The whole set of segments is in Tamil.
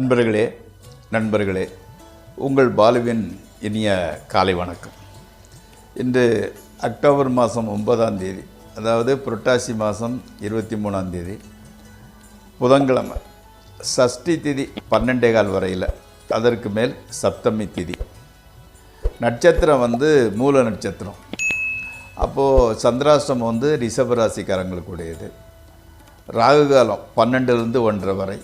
நண்பர்களே உங்கள் பாலுவின் இனிய காலை வணக்கம். இன்று அக்டோபர் மாதம் 9ஆம் தேதி, அதாவது புரட்டாசி மாதம் 23ஆம் தேதி புதன்கிழமை. சஷ்டி திதி 12:15 வரையில், அதற்கு மேல் சப்தமி திதி. நட்சத்திரம் மூல நட்சத்திரம். அப்போது சந்திராஷ்டமம் ரிஷபராசிக்காரங்களுக்கு உடையது. ராகு காலம் 12லிருந்து 1:30 வரை.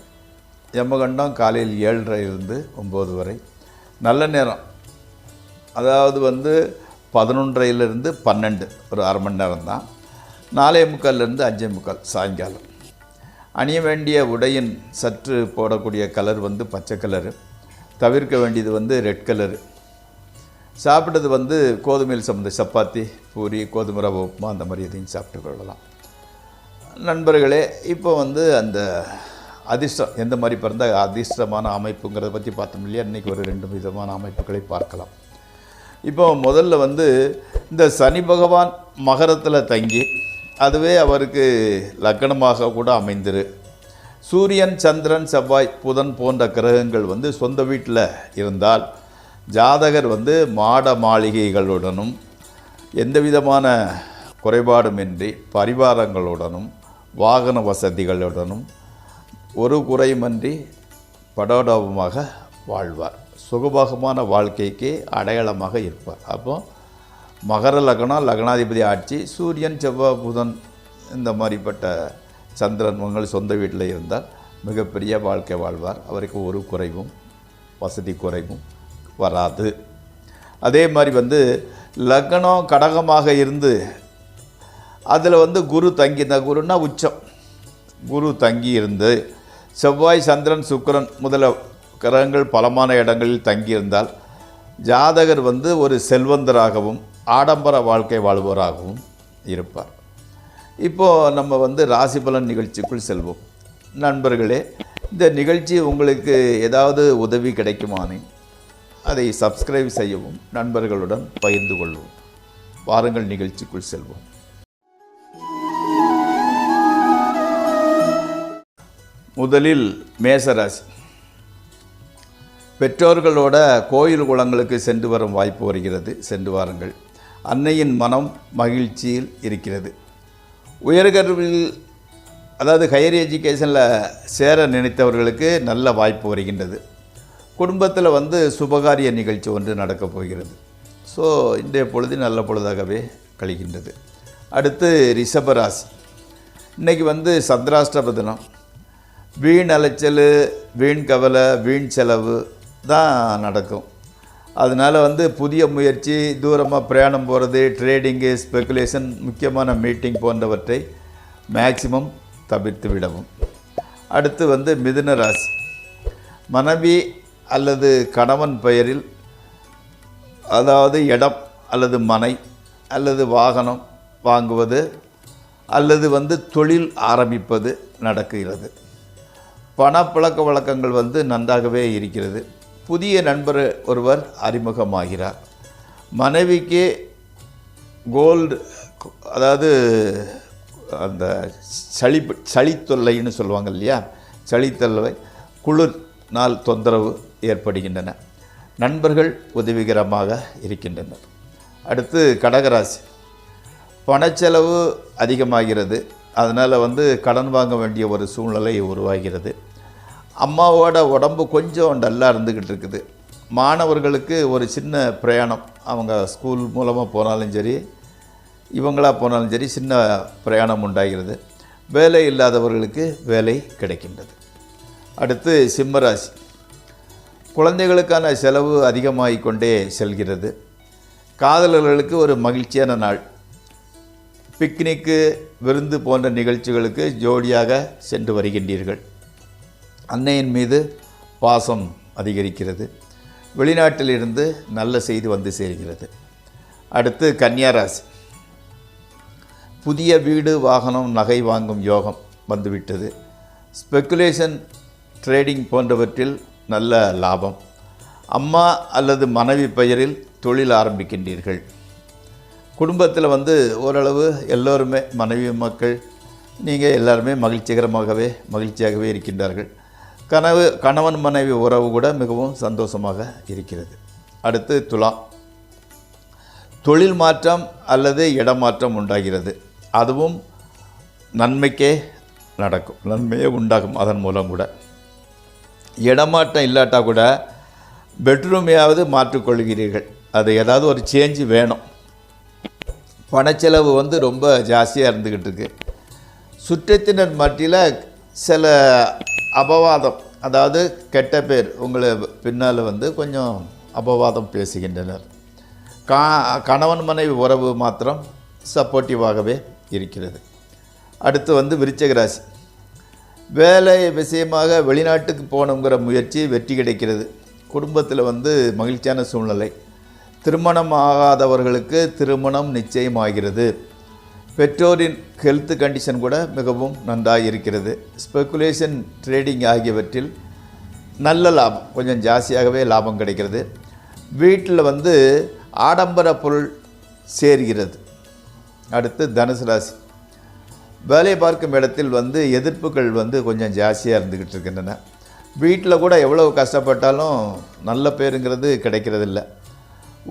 யமகண்டம் காலையில் 7:30 9 வரை. நல்ல நேரம் அதாவது 11:30 12, ஒரு அரை மணி நேரம் தான். 4:45 5:45 சாயங்காலம். அணிய வேண்டிய உடையின் சற்று போடக்கூடிய கலர் பச்சை கலரு. தவிர்க்க வேண்டியது ரெட் கலரு. சாப்பிட்டது கோதுமையில் சம்மந்த சப்பாத்தி, பூரி, கோதுமை ரவை உப்புமா, அந்த மாதிரி எதையும் சாப்பிட்டு கொள்ளலாம். நண்பர்களே, இப்போ அந்த அதிர்ஷ்டம் எந்த மாதிரி பிறந்தால் அதிர்ஷ்டமான அமைப்புங்கிறத பற்றி பார்த்தோம் இல்லையா? இன்றைக்கி ஒரு 2 விதமான அமைப்புகளை பார்க்கலாம். இப்போ முதல்ல இந்த சனி பகவான் மகரத்தில் தங்கி, அதுவே அவருக்கு லக்னமாக கூட அமைந்திரு. சூரியன், சந்திரன், செவ்வாய், புதன் போன்ற கிரகங்கள் சொந்த வீட்டில் இருந்தால் ஜாதகர் மாட மாளிகைகளுடனும் எந்த விதமான குறைபாடுமின்றி பரிவாரங்களுடனும் வாகன வசதிகளுடனும் ஒரு குறையுமின்றி படோடபமாக வாழ்வார். சுகபோகமான வாழ்க்கைக்கு அடையாளமாக இருப்பார். அப்போ மகர லக்னம், லக்னாதிபதி ஆட்சி, சூரியன், செவ்வாய், புதன் இந்த மாதிரிப்பட்ட சந்திரன் உங்கள் சொந்த வீட்டில் இருந்தால் மிகப்பெரிய வாழ்க்கை வாழ்வார். அவருக்கு ஒரு குறைவும் வசதி குறைவும் வராது. அதே மாதிரி லக்னம் கடகமாக இருந்து அதில் குரு தங்கி, இந்த குருன்னா உச்சம், குரு தங்கி இருந்து செவ்வாய், சந்திரன், சுக்கிரன் முதல கிரகங்கள் பலமான இடங்களில் தங்கியிருந்தால் ஜாதகர் ஒரு செல்வந்தராகவும் ஆடம்பர வாழ்க்கை வாழ்வோராகவும் இருப்பார். இப்போது நம்ம ராசி பலன் நிகழ்ச்சிக்குள் செல்வோம். நண்பர்களே, இந்த நிகழ்ச்சி உங்களுக்கு ஏதாவது உதவி கிடைக்குமானே அதை சப்ஸ்கிரைப் செய்யவும், நண்பர்களுடன் பகிர்ந்து கொள்வோம். வாருங்கள் நிகழ்ச்சிக்குள் செல்வோம். முதலில் மேசராசி. பெற்றோர்களோட கோயில் குளங்களுக்கு சென்று வரும் வாய்ப்பு வருகிறது. சென்று வாருங்கள். அன்னையின் மனம் மகிழ்ச்சியில் இருக்கிறது. உயர்கல்வியில், அதாவது ஹையர் எஜுகேஷனில் சேர நினைத்தவர்களுக்கு நல்ல வாய்ப்பு வருகின்றது. குடும்பத்தில் சுபகாரிய நிகழ்ச்சி ஒன்று நடக்கப் போகிறது. ஸோ இன்றைய பொழுது நல்ல பொழுதாகவே கழிகின்றது. அடுத்து ரிஷபராசி. இன்றைக்கி சந்திராஷ்டம தினம். வீண் அலைச்சல், வீண் கவலை, வீண் செலவு தான் நடக்கும். அதனால் புதிய முயற்சி, தூரமாக பிரயாணம் போகிறது, ட்ரேடிங்கு, ஸ்பெக்குலேஷன், முக்கியமான மீட்டிங் போன்றவற்றை மேக்சிமம் தவிர்த்து விடவும். அடுத்து மிதுன ராசி. மனைவி அல்லது கணவன் பெயரில், அதாவது இடம் அல்லது மனை அல்லது வாகனம் வாங்குவது அல்லது தொழில் ஆரம்பிப்பது நடக்கிறது. பணப்பழக்க வழக்கங்கள் நன்றாகவே இருக்கிறது. புதிய நண்பர் ஒருவர் அறிமுகமாகிறார். மனைவிக்கு கோல்டு, அதாவது அந்த சளித்தொல்லைன்னு சொல்லுவாங்க இல்லையா, சளித்தொல்லை, குளிர் நாள் தொந்தரவு ஏற்படுகின்றன. நண்பர்கள் உதவிகரமாக இருக்கின்றனர். அடுத்து கடகராசி. பணச்செலவு அதிகமாகிறது. அதனால் கடன் வாங்க வேண்டிய ஒரு சூழ்நிலை உருவாகிறது. அம்மாவோட உடம்பு கொஞ்சம் டல்லாக இருந்துக்கிட்டு இருக்குது. மாணவர்களுக்கு ஒரு சின்ன பிரயாணம், அவங்க ஸ்கூல் மூலமாக போனாலும் சரி, இவங்களாக போனாலும் சரி, சின்ன பிரயாணம் உண்டாகிறது. வேலை இல்லாதவர்களுக்கு வேலை கிடைக்கின்றது. அடுத்து சிம்மராசி. குழந்தைகளுக்கான செலவு அதிகமாகிக்கொண்டே செல்கிறது. காதலர்களுக்கு ஒரு மகிழ்ச்சியான நாள். பிக்னிக்கு, விருந்து போன்ற நிகழ்ச்சிகளுக்கு ஜோடியாக சென்று வருகின்றீர்கள். அன்னையின் மீது பாசம் அதிகரிக்கிறது. வெளிநாட்டிலிருந்து நல்ல செய்தி சேர்கிறது. அடுத்து கன்னியாராசி. புதிய வீடு, வாகனம், நகை வாங்கும் யோகம் வந்துவிட்டது. ஸ்பெக்குலேஷன், ட்ரேடிங் போன்றவற்றில் நல்ல லாபம். அம்மா அல்லது மனைவி பெயரில் தொழில் ஆரம்பிக்கின்றீர்கள். குடும்பத்தில் ஓரளவு எல்லோருமே, மனைவி மக்கள், நீங்கள் எல்லாருமே மகிழ்ச்சியாகவே இருக்கின்றார்கள். கணவன் மனைவி உறவு கூட மிகவும் சந்தோஷமாக இருக்கிறது. அடுத்து துலாம். தொழில் மாற்றம் அல்லது இடமாற்றம் உண்டாகிறது. அதுவும் நன்மைக்கே நடக்கும், நன்மையே உண்டாகும். அதன் மூலம் கூட இடமாற்றம் இல்லாட்டா கூட பெட்ரூமையாவது மாற்றிக்கொள்கிறீர்கள். அது ஏதாவது ஒரு சேஞ்சு வேணும். பணச்செலவு வந்து ரொம்ப ஜாஸ்தியாக இருந்துக்கிட்டு இருக்கு. சுற்றத்தினர் மத்தியில் சில அபவாதம், அதாவது கெட்ட பேர் உங்களை பின்னால் வந்து கொஞ்சம் அபவாதம் பேசுகின்றனர். கணவன் மனைவி உறவு மாத்திரம் சப்போர்ட்டிவாகவே இருக்கிறது. அடுத்து வந்து விருச்சிக ராசி. வேலை விஷயமாக வெளிநாட்டுக்கு போகணுங்கிற முயற்சி வெற்றி கிடைக்கிறது. குடும்பத்தில் வந்து மகிழ்ச்சியான சூழ்நிலை. திருமணம் ஆகாதவர்களுக்கு திருமணம் நிச்சயமாகிறது. பெற்றோரின் ஹெல்த் கண்டிஷன் கூட மிகவும் நன்றாக இருக்கிறது. ஸ்பெக்குலேஷன் ட்ரேடிங் ஆகியவற்றில் நல்ல லாபம், கொஞ்சம் ஜாஸ்தியாகவே லாபம் கிடைக்கிறது. வீட்டில் வந்து ஆடம்பர பொருள் சேர்கிறது. அடுத்து தனுசு ராசி. வேலை பார்க்கும் இடத்தில் வந்து எதிர்ப்புகள் வந்து கொஞ்சம் ஜாஸ்தியாக இருந்துக்கிட்டு இருக்கின்றன. வீட்டில் கூட எவ்வளோ கஷ்டப்பட்டாலும் நல்ல பேருங்கிறது கிடைக்கிறதில்ல.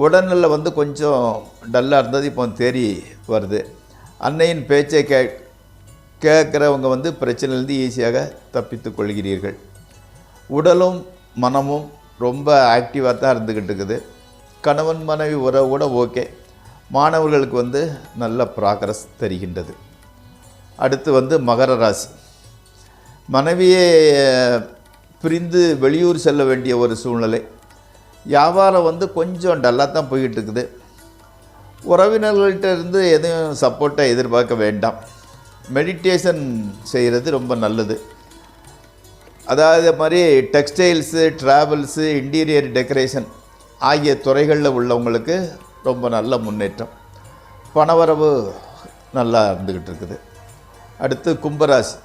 உடல்நிலை வந்து கொஞ்சம் டல்லாக இருந்தது, இப்போ தேறி வருது. அன்னையின் பேச்சை கேட்குறவங்க வந்து பிரச்சனையிலேருந்து ஈஸியாக தப்பித்து கொள்கிறீர்கள். உடலும் மனமும் ரொம்ப ஆக்டிவாக தான் இருந்துக்கிட்டு இருக்குது. கணவன் மனைவி உறவு கூட ஓகே. மாணவர்களுக்கு வந்து நல்ல ப்ராக்ரஸ் தெரிகின்றது. அடுத்து வந்து மகர ராசி. மனைவியே பிரிந்து வெளியூர் செல்ல வேண்டிய ஒரு சூழ்நிலை. வியாபாரம் வந்து கொஞ்சம் டல்லாக தான் போய்கிட்டு இருக்குது. உறவினர்கள்ட்ட இருந்து எதுவும் சப்போர்ட்டை எதிர்பார்க்க வேண்டாம். மெடிடேஷன் செய்கிறது ரொம்ப நல்லது. அதாவது மாதிரி டெக்ஸ்டைல்ஸு, ட்ராவல்ஸு, இன்டீரியர் டெக்கரேஷன் ஆகிய துறைகளில் உள்ளவங்களுக்கு ரொம்ப நல்ல முன்னேற்றம். பணவரவு நல்லா இருந்துக்கிட்டு இருக்குது. அடுத்து கும்பராசி.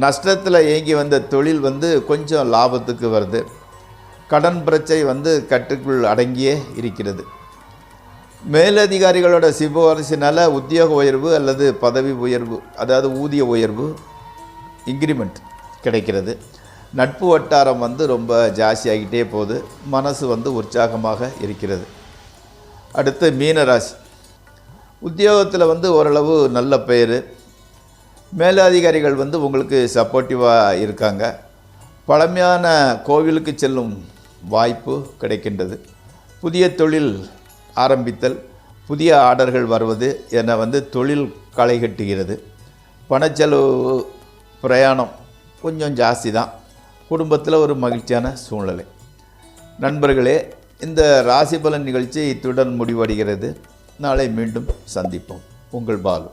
நஷ்டத்தில் இயங்கி வந்த தொழில் வந்து கொஞ்சம் லாபத்துக்கு வருது. கடன் பிரச்சனை வந்து கட்டுக்குள் அடங்கியே இருக்கிறது. மேலதிகாரிகளோட சிபாரிசினால் உத்தியோக உயர்வு அல்லது பதவி உயர்வு, அதாவது ஊதிய உயர்வு, இன்க்ரிமெண்ட் கிடைக்கிறது. நட்பு வட்டாரம் வந்து ரொம்ப ஜாஸ்தியாகிட்டே போகுது. மனசு வந்து உற்சாகமாக இருக்கிறது. அடுத்து மீனராசி. உத்தியோகத்தில் வந்து ஓரளவு நல்ல பெயர். மேலதிகாரிகள் வந்து உங்களுக்கு சப்போர்ட்டிவாக இருக்காங்க. பழமையான கோவிலுக்கு செல்லும் வாய்ப்பு கிடைக்கின்றது. புதிய தொழில் ஆரம்பித்தல், புதிய ஆர்டர்கள் வருவது என வந்து தொழில் களை கட்டுகிறது. பணச்செலவு, பிரயாணம் கொஞ்சம் ஜாஸ்தி தான். குடும்பத்தில் ஒரு மகிழ்ச்சியான சூழ்நிலை. நண்பர்களே, இந்த ராசி பலன் நிகழ்ச்சி இத்துடன் முடிவடைகிறது. நாளை மீண்டும் சந்திப்போம். உங்கள் பாலு.